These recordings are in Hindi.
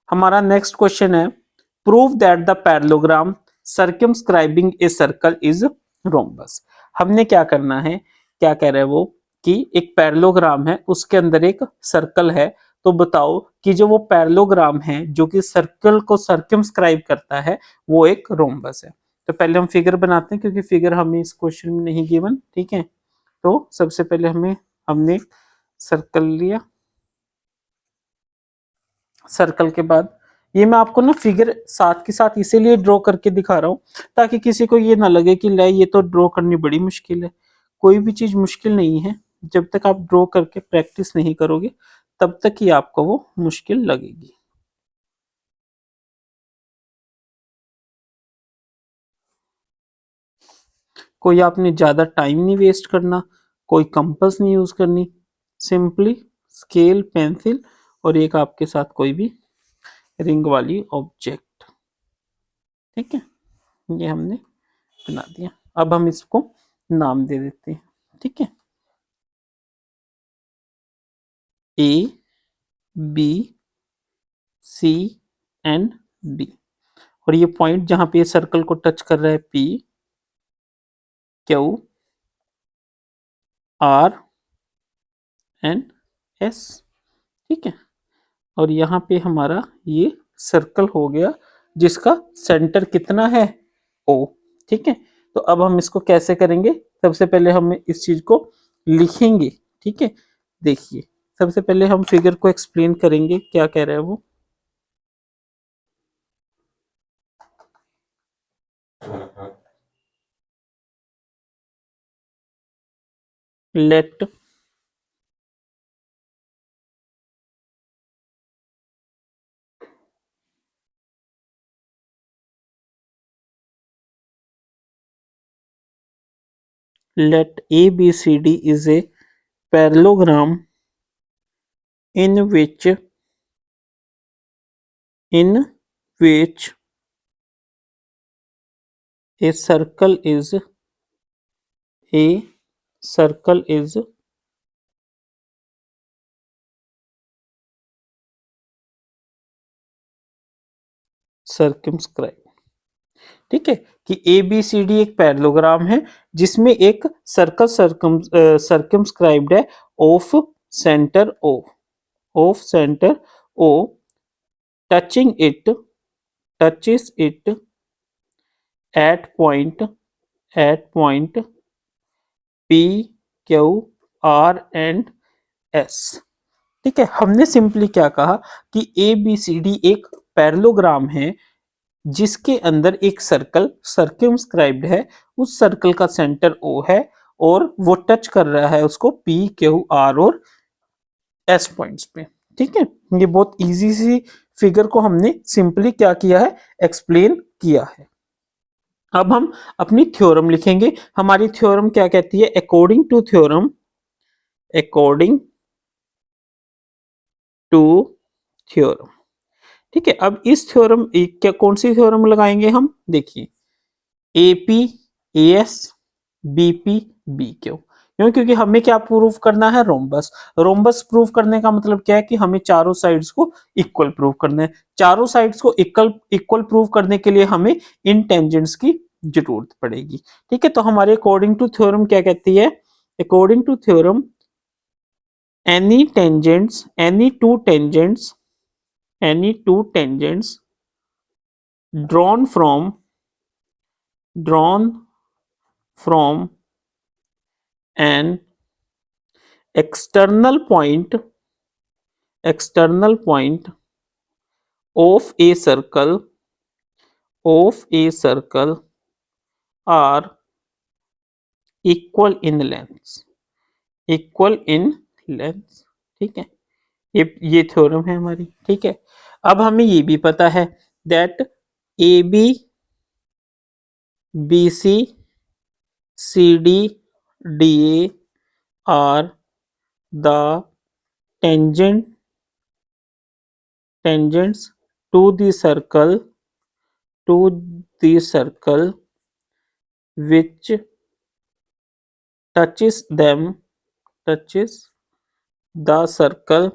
हमारा नेक्स्ट क्वेश्चन है prove that the parallelogram circumscribing a circle is rhombus. हमने क्या करना है, क्या कह रहे हैं वो कि एक पैरेललोग्राम है, उसके अंदर एक सर्कल है, तो बताओ कि जो वो पैरेललोग्राम है जो कि सर्कल को सर्कमस्क्राइब करता है वो एक रोम्बस है। तो पहले हम फिगर बनाते हैं क्योंकि फिगर हमें इस क्वेश्चन में नहीं गिवन, ठीक है। तो सबसे पहले हमने सर्कल लिया, सर्कल के बाद ये मैं आपको ना फिगर साथ के साथ इसीलिए ड्रॉ करके दिखा रहा हूँ ताकि किसी को ये ना लगे कि ले ये तो ड्रॉ करनी बड़ी मुश्किल है। कोई भी चीज मुश्किल नहीं है, जब तक आप ड्रॉ करके प्रैक्टिस नहीं करोगे तब तक ही आपको वो मुश्किल लगेगी। कोई आपने ज्यादा टाइम नहीं वेस्ट करना, कोई कंपास नहीं यूज करनी, सिंपली स्केल पेंसिल और एक आपके साथ कोई भी रिंग वाली ऑब्जेक्ट, ठीक है। ये हमने बना दिया। अब हम इसको नाम दे देते हैं, ठीक है। A B C and D, और ये पॉइंट जहां पे सर्कल को टच कर रहा है P Q R and S, ठीक है। और यहाँ पे हमारा ये सर्कल हो गया जिसका सेंटर कितना है ओ, ठीक है। तो अब हम इसको कैसे करेंगे, सबसे पहले हम इस चीज को लिखेंगे, ठीक है। देखिए सबसे पहले हम फिगर को एक्सप्लेन करेंगे, क्या कह रहा है वो। Let let ABCD is a parallelogram in which a circle is circumscribed, ठीक है। कि ए बी सी डी एक पैरेललोग्राम है जिसमें एक सर्कल सर्कमस्क्राइब्ड है of centre O, of centre O, touching it touches it at point P Q R and S, ठीक है। हमने सिंपली क्या कहा कि ए बी सी डी एक पैरेललोग्राम है जिसके अंदर एक सर्कल सर्कमस्क्राइब्ड है, उस सर्कल का सेंटर ओ है और वो टच कर रहा है उसको पी क्यू आर और एस पॉइंट्स पे, ठीक है। ये बहुत इजी सी फिगर को हमने सिंपली क्या किया है, एक्सप्लेन किया है। अब हम अपनी थ्योरम लिखेंगे। हमारी थ्योरम क्या कहती है, according to theorem, according to theorem, ठीक है। अब इस थ्योरम क्या कौन सी थ्योरम लगाएंगे हम, देखिए एपी एस बीपी बी क्यों, क्योंकि हमें क्या प्रूव करना है, रोम्बस। रोम्बस प्रूव करने का मतलब क्या है कि हमें चारों साइड्स को इक्वल प्रूव करना है। चारों साइड्स को इक्वल इक्वल प्रूव करने के लिए हमें इन टेंजेंट्स की जरूरत पड़ेगी, ठीक है। तो हमारे अकॉर्डिंग टू थ्योरम क्या कहती है, according to theorem any two tangents drawn from an external point of a circle are equal in length, equal in length, ठीक है। ये थ्योरम है हमारी, ठीक है। अब हमें ये भी पता है that A B B C C D D A are the tangents to the circle which touches the circle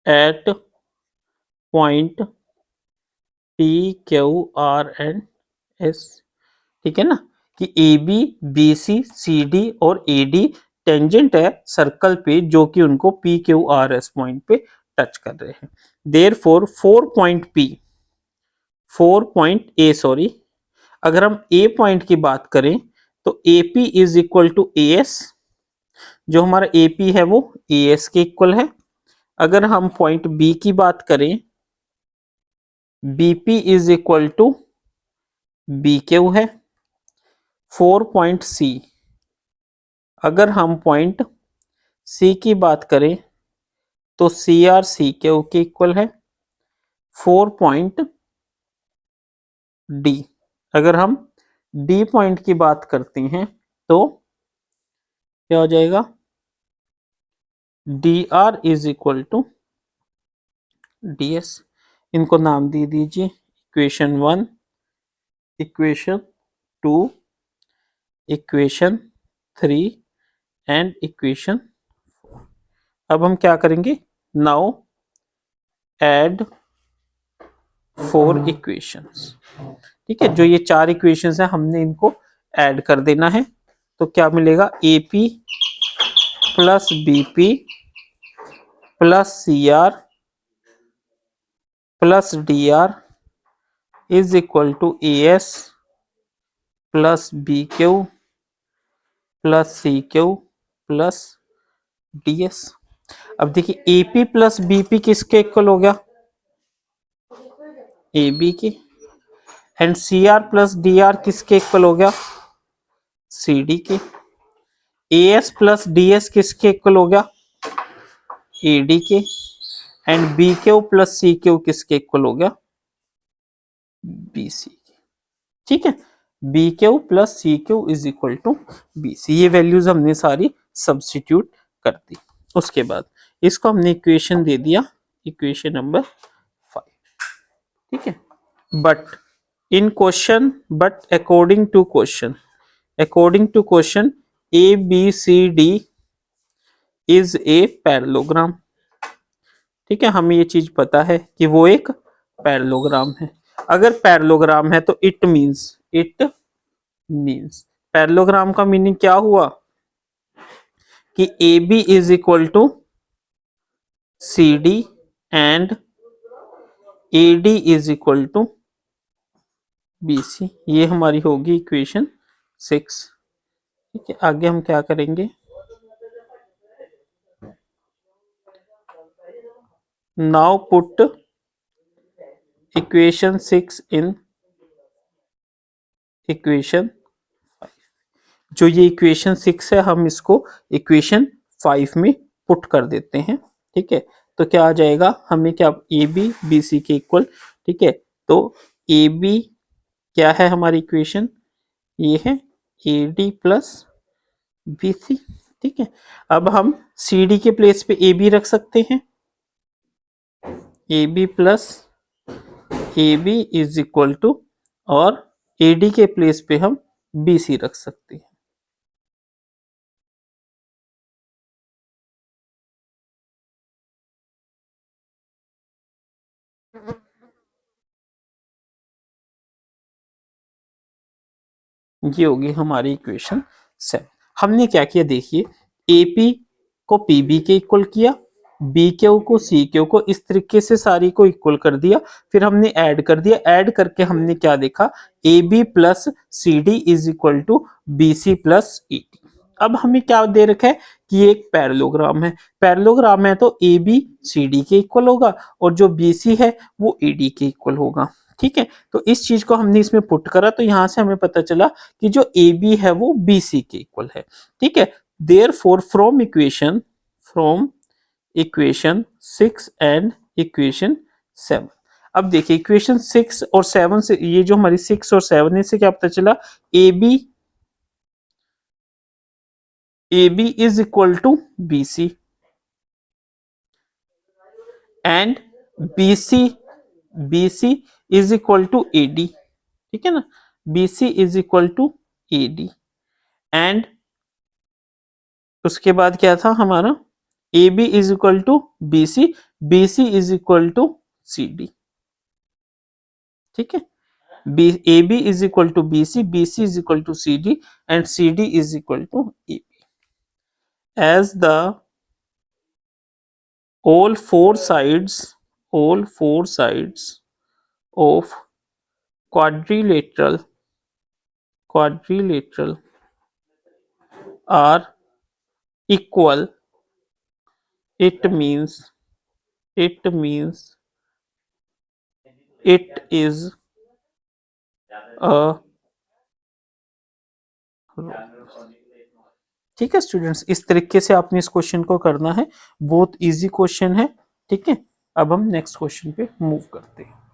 at point P Q R and S, ठीक है ना, कि A B B C C D और ए डी टेंजेंट है सर्कल पे जो कि उनको P Q R S point पे टच कर रहे हैं। देयरफॉर 4 पॉइंट अगर हम ए पॉइंट की बात करें तो A P is equal to A S, जो हमारा ए पी है वो ए एस के इक्वल है। अगर हम पॉइंट बी की बात करें, B P is equal to B Q है। 4 पॉइंट सी, अगर हम पॉइंट सी की बात करें तो सी आर सी क्यू के इक्वल है। 4 पॉइंट डी, अगर हम डी पॉइंट की बात करते हैं तो क्या हो जाएगा, D R is equal to D S. इनको नाम दे दीजिए equation 1, equation 2, equation 3 and equation 4। अब हम क्या करेंगे, नाउ ऐड 4 इक्वेशंस, ठीक है। जो ये 4 इक्वेशंस है हमने इनको ऐड कर देना है, तो क्या मिलेगा, A P plus B P plus C R plus D R is equal to A S plus B Q plus C Q plus D S. अब देखिए A P plus B P किसके इक्वल हो गया, ए बी के, and C R plus D R किसके इक्वल हो गया, सी डी के। A S plus D S किसके इक्वल हो गया, ए डी के, and B Q plus C Q किसके इक्वल हो गया, बी सी के, ठीक है। B Q plus C Q is equal to B C, ये वैल्यूज हमने सारी सब्स्टिट्यूट कर दी। उसके बाद इसको हमने इक्वेशन दे दिया, इक्वेशन नंबर 5, ठीक है। But in question, but according to question A B C D is a parallelogram, ठीक है। हमें ये चीज पता है कि वो एक पैरेललोग्राम है। अगर पैरेललोग्राम है तो इट मीन्स पैरेललोग्राम का मीनिंग क्या हुआ कि A B is equal to C D and A D is equal to B C. ये हमारी होगी इक्वेशन 6, ठीक है। आगे हम क्या करेंगे, now put equation 6 in equation 5। जो ये इक्वेशन 6 है हम इसको इक्वेशन 5 में पुट कर देते हैं, ठीक है। तो क्या आ जाएगा, हमें क्या, ए बी बी सी के इक्वल, ठीक है। तो ए बी क्या है हमारी इक्वेशन, ये है A D plus B C, ठीक है। अब हम सी डी के प्लेस पे ए बी रख सकते हैं, A B plus A B is equal to, और ए डी के प्लेस पे हम बी सी रख सकते हैं। ये होगी हमारी इक्वेशन 7। हमने क्या किया, देखिए ए पी को पी बी के इक्वल किया, बी क्यू को सी क्यू को, इस तरीके से सारी को इक्वल कर दिया। फिर हमने ऐड कर दिया, ऐड करके हमने क्या देखा, A B plus C D is equal to B C plus A D. अब हमें क्या दे रखा है कि ये एक पैरेललोग्राम है, पैरेललोग्राम है तो ए बी सी डी के इक्वल होगा और जो बी सी है वो ए डी के इक्वल होगा, ठीक है। तो इस चीज को हमने इसमें पुट करा, तो यहां से हमें पता चला कि जो ए बी है वो बी सी के इक्वल है, ठीक है। Therefore from equation 6 and equation 7। अब देखिए इक्वेशन 6 और 7 से, ये जो हमारी 6 और 7 से क्या पता चला, A B is equal to B C and B C is equal to A D, ठीक है ना, B C is equal to A D. And उसके बाद क्या था हमारा, A B is equal to B C is equal to C D. ठीक है, B A B is equal to B C is equal to C D and C D is equal to A B. As the all four sides of quadrilateral are equal, it means it is a, ठीक है स्टूडेंट्स, इस तरीके से आपने इस क्वेश्चन को करना है, बहुत इजी क्वेश्चन है। ठीक है, अब हम नेक्स्ट क्वेश्चन पे मूव करते हैं।